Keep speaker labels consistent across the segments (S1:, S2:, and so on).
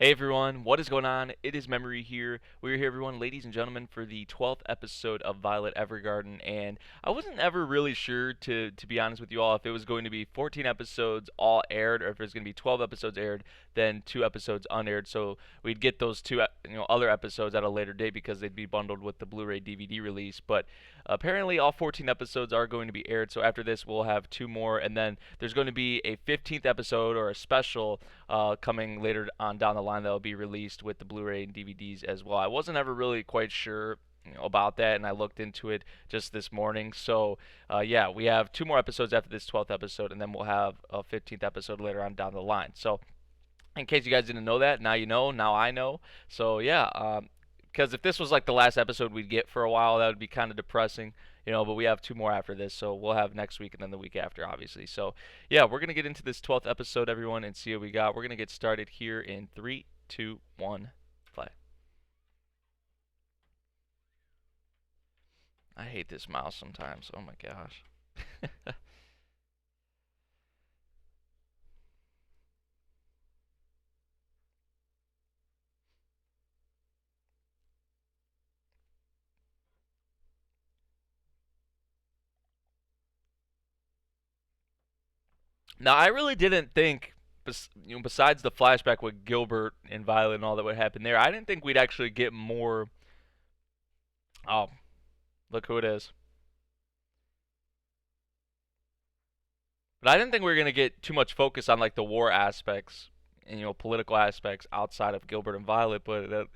S1: Hey everyone, what is going on? It is Memory here. We're here, everyone, ladies and gentlemen, for the 12th episode of Violet Evergarden. And I wasn't ever really sure, to be honest with you all, if it was going to be 14 episodes all aired, or if it was going to be 12 episodes aired, then 2 episodes unaired. So we'd get those two, other episodes at a later date because they'd be bundled with the Blu-ray DVD release. But apparently, all 14 episodes are going to be aired. So after this, we'll have two more, and then there's going to be a 15th episode or a special coming later on down the line that will be released with the Blu-ray and DVDs as well. I wasn't ever really quite sure about that, and I looked into it just this morning. So yeah, we have two more episodes after this 12th episode, and then we'll have a 15th episode later on down the line. So in case you guys didn't know that, now you know. Now I know. So yeah, because if this was like the last episode we'd get for a while, that would be kind of depressing, But we have two more after this, so we'll have next week and then the week after, obviously. So yeah, we're gonna get into this 12th episode, everyone, and see what we got. We're gonna get started here in three, two, one, play. I hate this mouse sometimes. Oh my gosh. Now I really didn't think, besides the flashback with Gilbert and Violet and all that would happen there, I didn't think we'd actually get more. Oh, look who it is. But I didn't think we were gonna get too much focus on like the war aspects and political aspects outside of Gilbert and Violet. But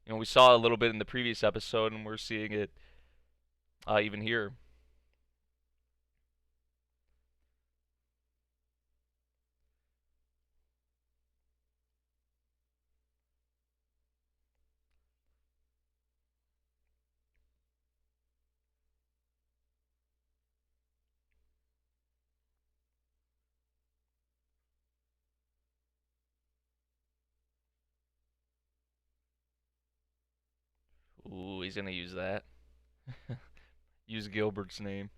S1: we saw a little bit in the previous episode, and we're seeing it even here. Ooh, he's gonna use that. Use Gilbert's name.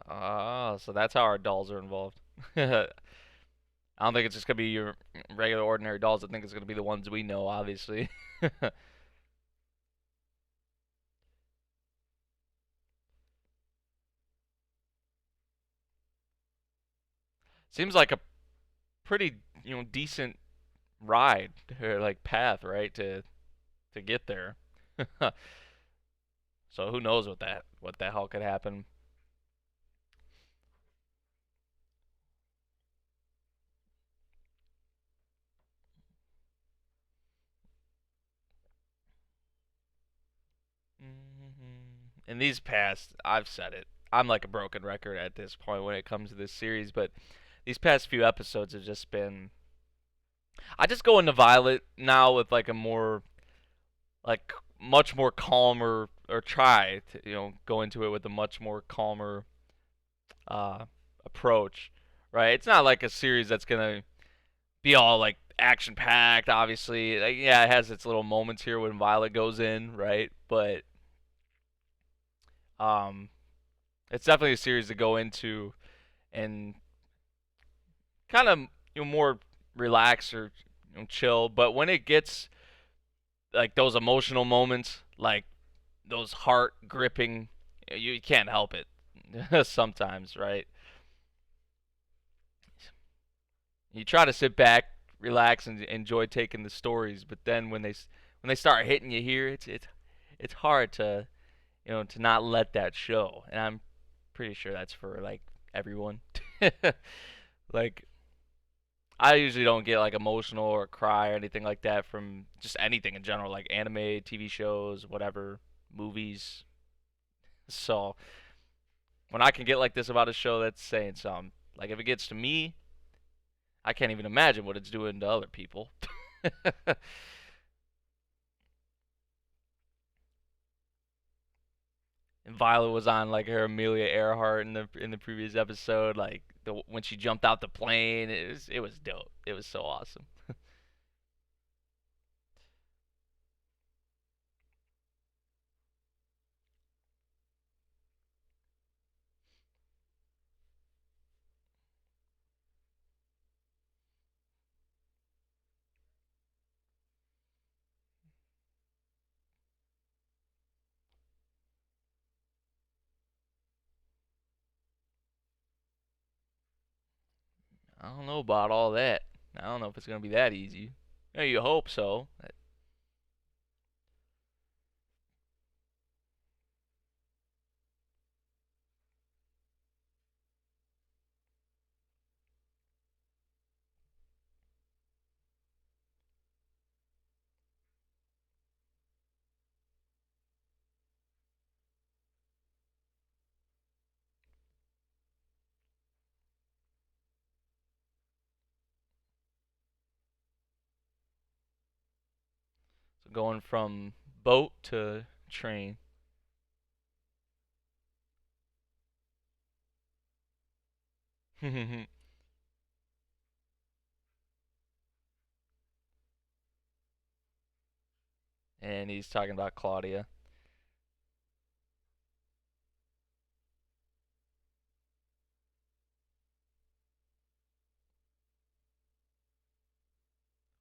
S1: Ah, so that's how our dolls are involved. I don't think it's just gonna be your regular ordinary dolls. I think it's gonna be the ones we know, obviously. Seems like a pretty decent ride or like path, right, to get there. So who knows what the hell could happen. In these past, I've said it. I'm like a broken record at this point when it comes to this series, but these past few episodes have just been. I just go into Violet now with like a more, like, much more calmer, or try to go into it with a much more calmer uh, approach, right? It's not like a series that's gonna be all like action packed. Obviously, like, yeah, it has its little moments here when Violet goes in, right? But um, it's definitely a series to go into and kind of more relax or chill. But when it gets like those emotional moments, like those heart gripping, you can't help it. Sometimes, right? You try to sit back, relax, and enjoy taking the stories, but then when they start hitting you here, it's hard to to not let that show. And I'm pretty sure that's for like everyone. Like, I usually don't get like emotional or cry or anything like that from just anything in general, like anime, TV shows, whatever, movies. So when I can get like this about a show, that's saying something. Like, if it gets to me, I can't even imagine what it's doing to other people. And Violet was on like her Amelia Earhart in the previous episode, like when she jumped out the plane. It was dope. It was so awesome. I don't know about all that. I don't know if it's gonna be that easy. Yeah, you hope so. So going from boat to train. And he's talking about Claudia.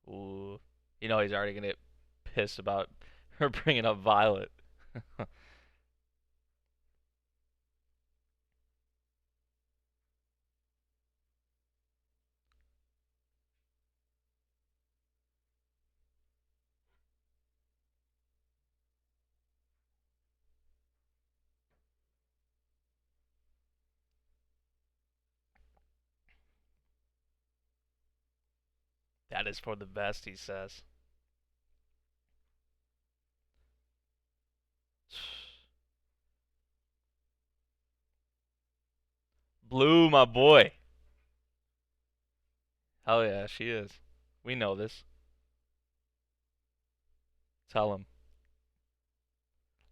S1: Ooh, he's already gonna get pissed about her bringing up Violet. That is for the best, he says. Blue, my boy. Hell yeah, she is. We know this. Tell him.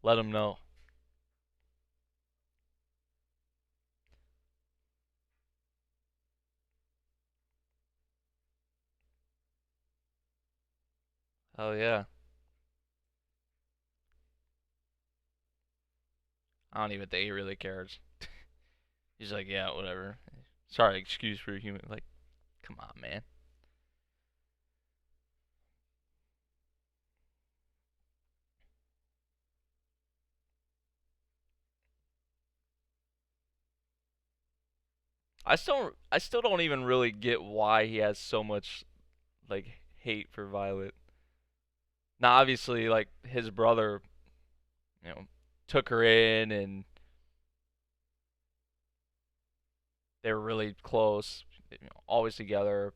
S1: Let him know. Hell yeah. I don't even think he really cares. He's like, yeah, whatever. Sorry, excuse for a human. Like, come on, man. I still don't even really get why he has so much like hate for Violet. Now, obviously, like his brother, you know, took her in and they were really close, always together.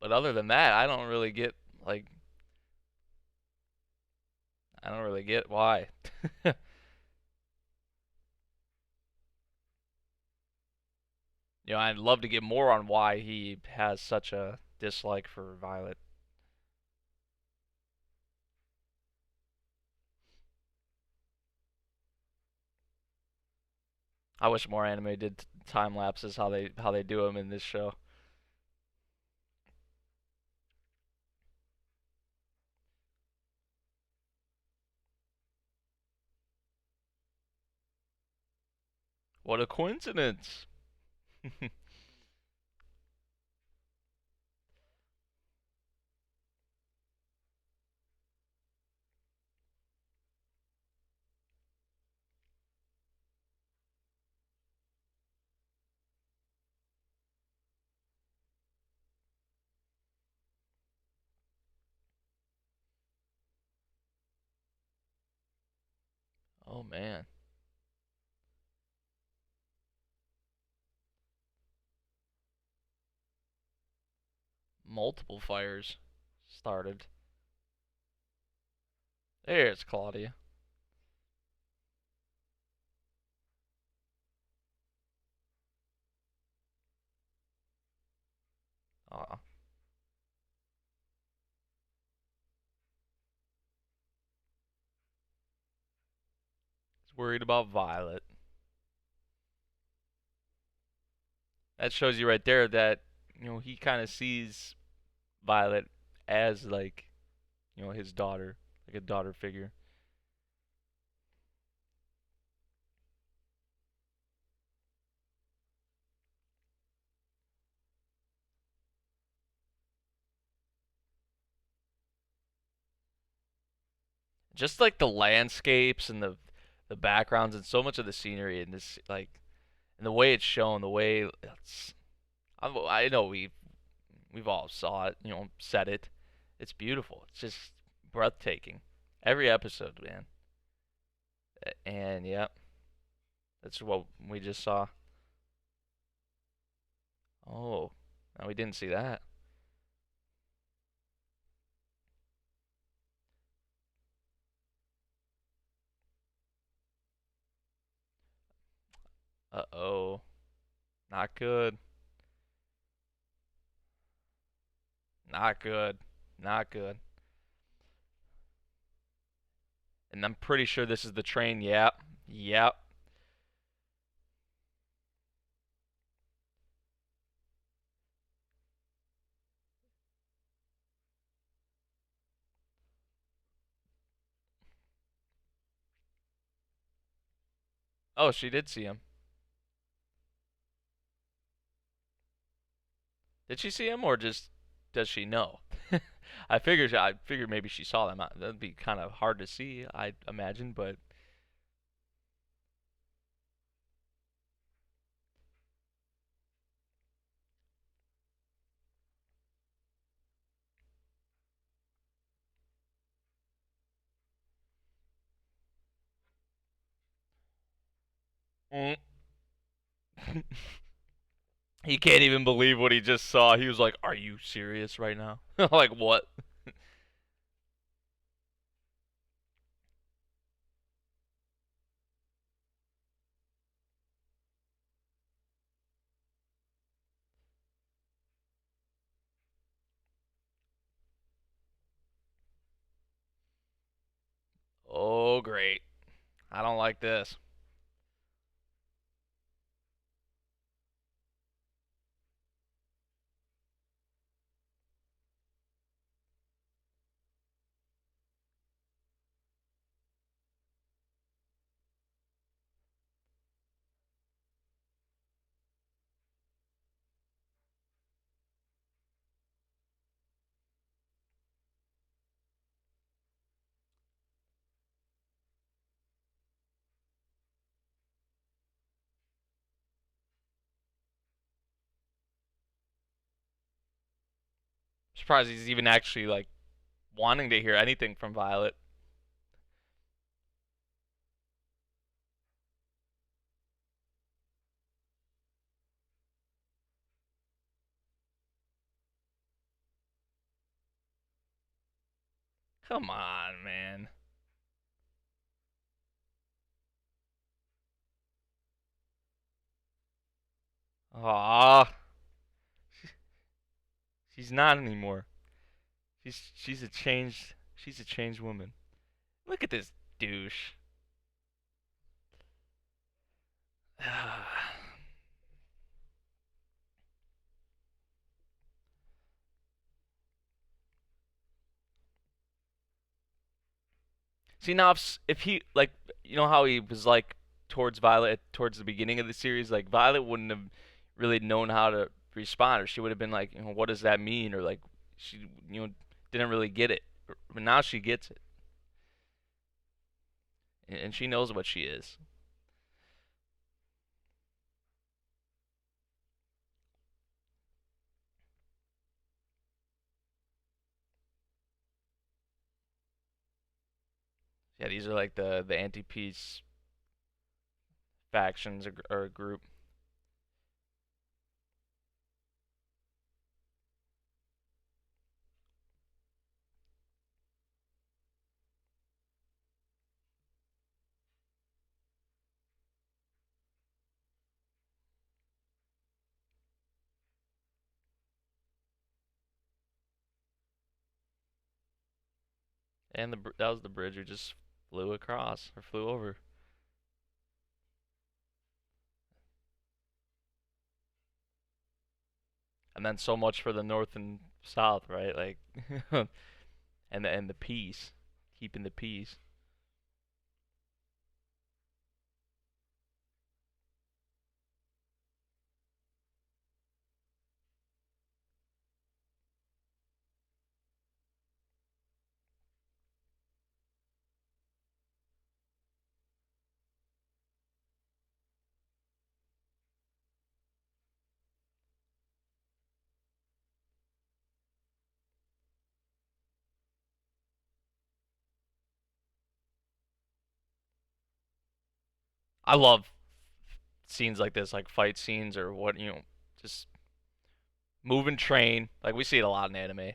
S1: But other than that, like I don't really get why. I'd love to get more on why he has such a dislike for Violet. I wish more anime did time lapses how they do them in this show. What a coincidence! Oh man, multiple fires started. There's Claudia. Aw. He's worried about Violet. That shows you right there that he kind of sees Violet as like his daughter, like a daughter figure. Just like the landscapes and the backgrounds and so much of the scenery in this like and the way it's shown, the way it's I know we've all saw it, said it. It's beautiful. It's just breathtaking. Every episode, man. And yeah, that's what we just saw. Oh, no, we didn't see that. Uh-oh. Not good. Not good. Not good. And I'm pretty sure this is the train. Yep. Yep. Oh, she did see him. Did she see him or just does she know? I figured maybe she saw them. That'd be kind of hard to see, I imagine, but mm. He can't even believe what he just saw. He was like, "Are you serious right now?" Like what? Oh, great. I don't like this. I'm surprised he's even actually like wanting to hear anything from Violet. Come on, man. Aw, she's not anymore. She's a changed woman. Look at this douche. See now, if he like, how he was like towards Violet towards the beginning of the series, like Violet wouldn't have really known how to respond, or she would have been like, what does that mean, or like she, didn't really get it. But now she gets it, and she knows what she is. Yeah, these are like the anti-peace factions or group. And that was the bridge we just flew across or flew over. And then so much for the north and south, right? Like, and the peace, keeping the peace. I love scenes like this, like fight scenes or what just moving train. Like we see it a lot in anime.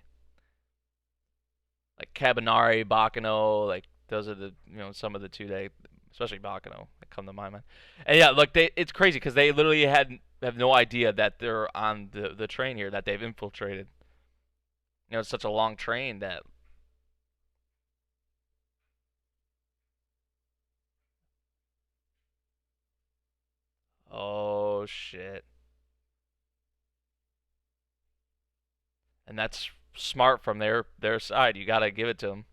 S1: Like Cabanari, Bakano, like those are the some of the two that, especially Bakano, that come to my mind. And yeah, look, it's crazy because they literally have no idea that they're on the train here that they've infiltrated. It's such a long train that oh shit, and that's smart from their side. You gotta give it to them.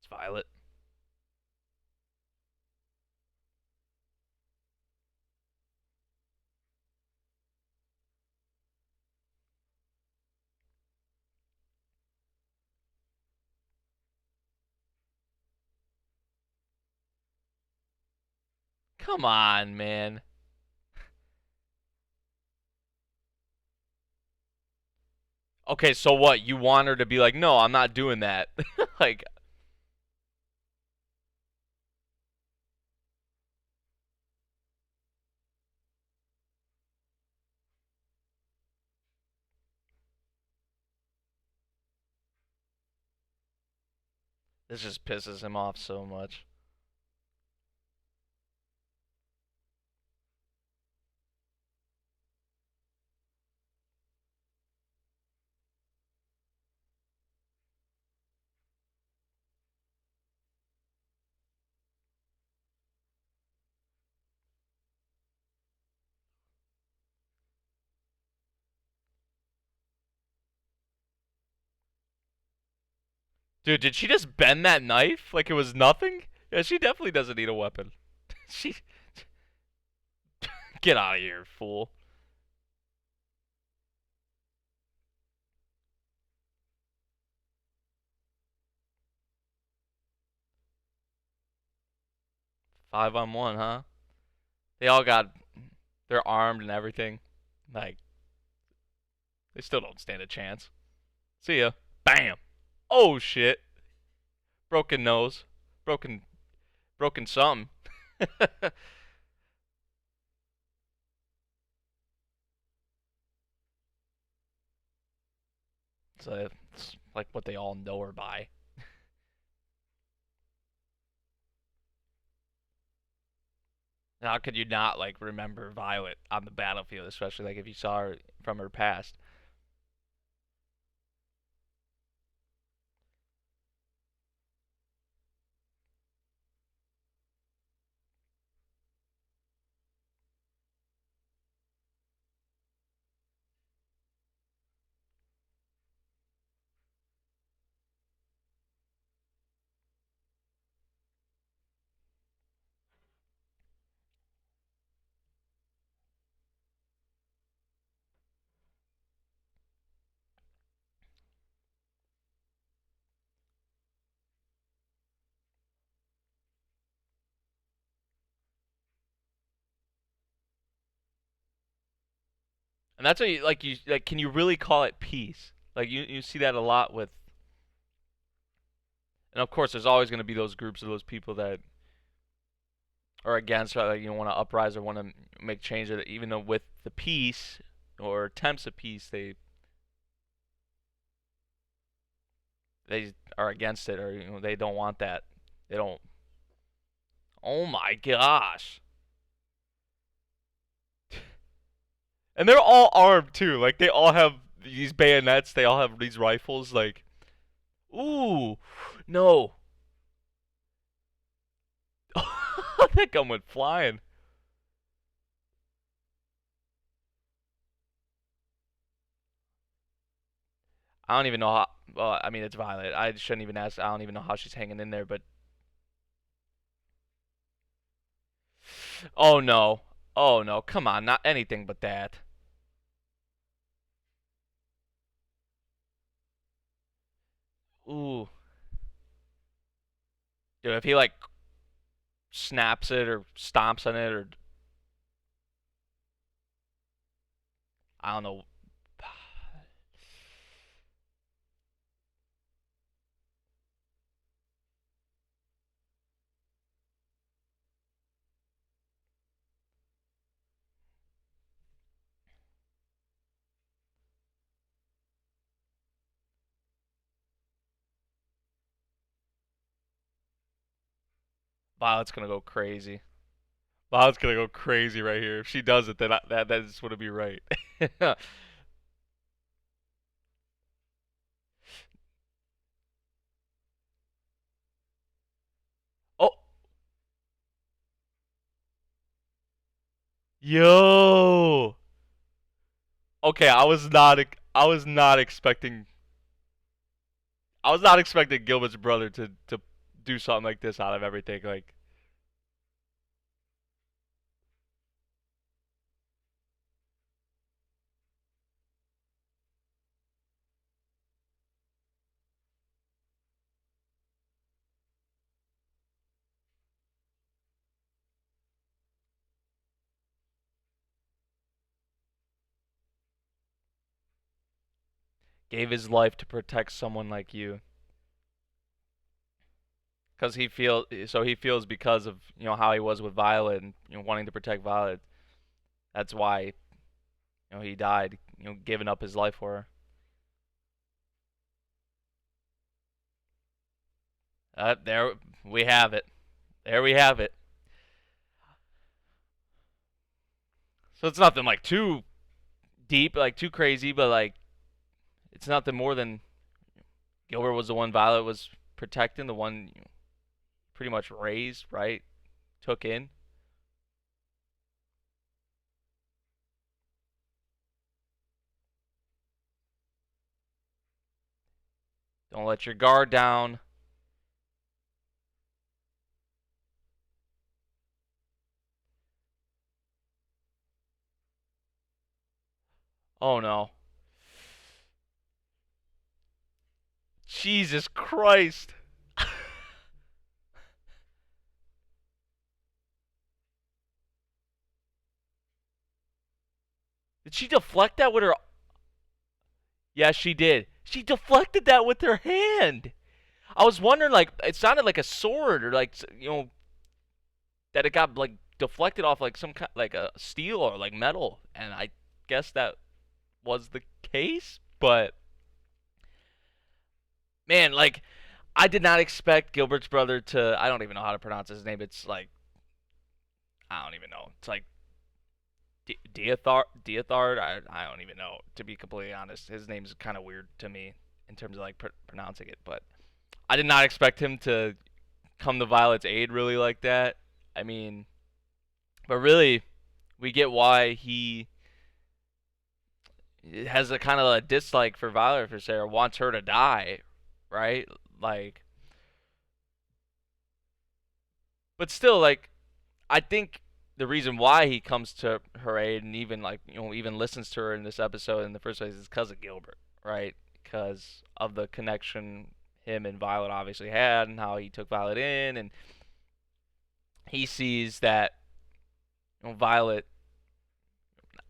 S1: It's Violet. Come on, man. Okay, so what? You want her to be like, no, I'm not doing that. Like, this just pisses him off so much. Dude, did she just bend that knife like it was nothing? Yeah, she definitely doesn't need a weapon. She get out of here, fool. 5-on-1, huh? They all got they're armed and everything. Like they still don't stand a chance. See ya. Bam. Oh shit. Broken nose. Broken broken something. So it's like what they all know her by. How could you not like remember Violet on the battlefield, especially like if you saw her from her past? And that's what you like. Can you really call it peace? Like you see that a lot with, and of course, there's always going to be those groups of those people that are against, or like you want to uprise or want to make change. That even though with the peace or attempts of peace, they are against it, or they don't want that. They don't. Oh my gosh. And they're all armed too. Like they all have these bayonets. They all have these rifles. Like, ooh, no. That gun went flying. I don't even know how. Well, I mean, it's Violet. I shouldn't even ask. I don't even know how she's hanging in there. But oh no, oh no, come on, not anything but that. Ooh, dude, if he like snaps it or stomps on it or I don't know. Violet's gonna go crazy. Violet's gonna go crazy right here. If she does it, then that's gonna be right. Oh, yo. Okay, I was not expecting. I was not expecting Gilbert's brother to do something like this out of everything. Like, gave his life to protect someone like you. Because he feels because of how he was with Violet and wanting to protect Violet. That's why he died. Giving up his life for her. There we have it. There we have it. So it's nothing like too deep, like too crazy, but like it's nothing more than Gilbert was the one Violet was protecting, the one pretty much raised, right? Took in. Don't let your guard down. Oh no. Jesus Christ. Did she deflect that with her? Yes, she did. She deflected that with her hand. I was wondering, like, it sounded like a sword or like that it got like deflected off like some kind like a steel or like metal, and I guess that was the case. But man, like, I did not expect Gilbert's brother to. I don't even know how to pronounce his name. It's like I don't even know. It's like Diathard. I don't even know, to be completely honest. His name's kind of weird to me in terms of like pronouncing it, but I did not expect him to come to Violet's aid really like that. I mean, but really, we get why he has a kind of a dislike for Violet for Sarah, wants her to die, right? Like, but still, like, I think the reason why he comes to her aid and even like even listens to her in this episode in the first place is because of Gilbert, right? Because of the connection him and Violet obviously had, and how he took Violet in, and he sees that Violet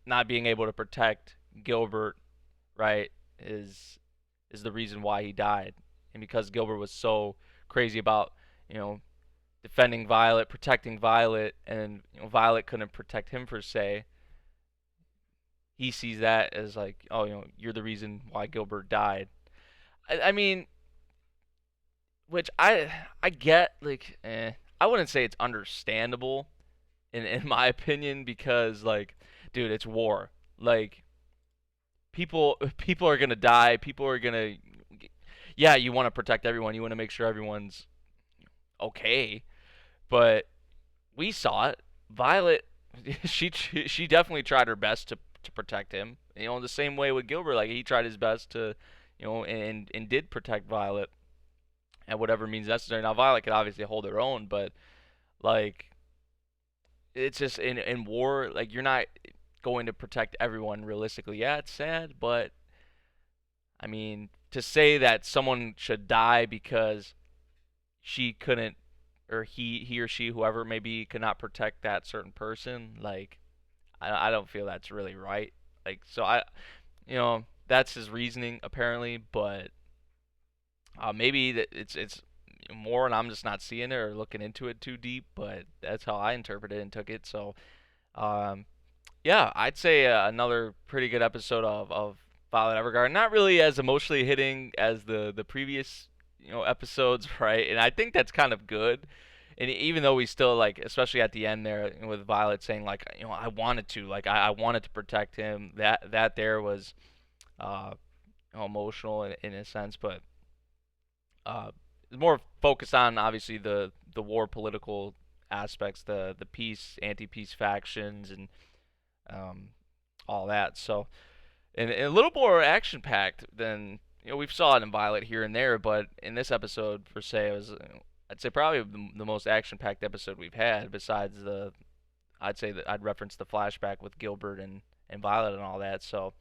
S1: not being able to protect Gilbert, right, is the reason why he died, and because Gilbert was so crazy about you know defending Violet, protecting Violet, and Violet couldn't protect him per se. He sees that as like, oh, you're the reason why Gilbert died. I mean, which I get, like, I wouldn't say it's understandable in my opinion because like, dude, it's war. Like people are gonna die. People are gonna. Yeah, you want to protect everyone. You want to make sure everyone's okay. But we saw it. Violet, she definitely tried her best to protect him. You know, the same way with Gilbert, like he tried his best to, you know, and did protect Violet at whatever means necessary. Now Violet could obviously hold her own, but like it's just in war, like you're not going to protect everyone realistically. Yeah, it's sad, but I mean, to say that someone should die because she couldn't, or he or she, whoever it may be, could not protect that certain person, like I don't feel that's really right. Like so you know, that's his reasoning apparently, but maybe that it's more, and I'm just not seeing it or looking into it too deep. But that's how I interpreted it and took it. So um, yeah, I'd say another pretty good episode of Violet Evergarden. Not really as emotionally hitting as the previous episodes, right? And I think that's kind of good. And even though we still like, especially at the end there with Violet saying like, I wanted to, like, I wanted to protect him. That there was uh, emotional in a sense, but uh, more focused on obviously the war political aspects, the peace, anti-peace factions, and um, all that. So, and a little more action packed than we've saw it in Violet here and there, but in this episode per se, it was I'd say probably the most action packed episode we've had. Besides I'd say that I'd reference the flashback with Gilbert and Violet and all that. So.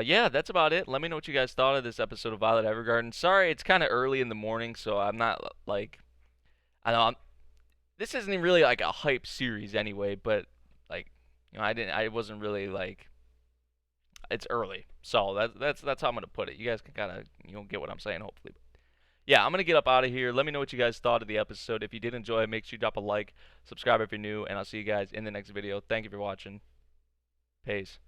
S1: Yeah, that's about it. Let me know what you guys thought of this episode of Violet Evergarden. Sorry, it's kind of early in the morning, so I'm not like I know this isn't even really like a hype series anyway, but like I wasn't really like it's early, so that's how I'm gonna put it. You guys can kind of get what I'm saying, hopefully. Yeah, I'm gonna get up out of here. Let me know what you guys thought of the episode. If you did enjoy it, make sure you drop a like, subscribe if you're new, and I'll see you guys in the next video. Thank you for watching. Peace.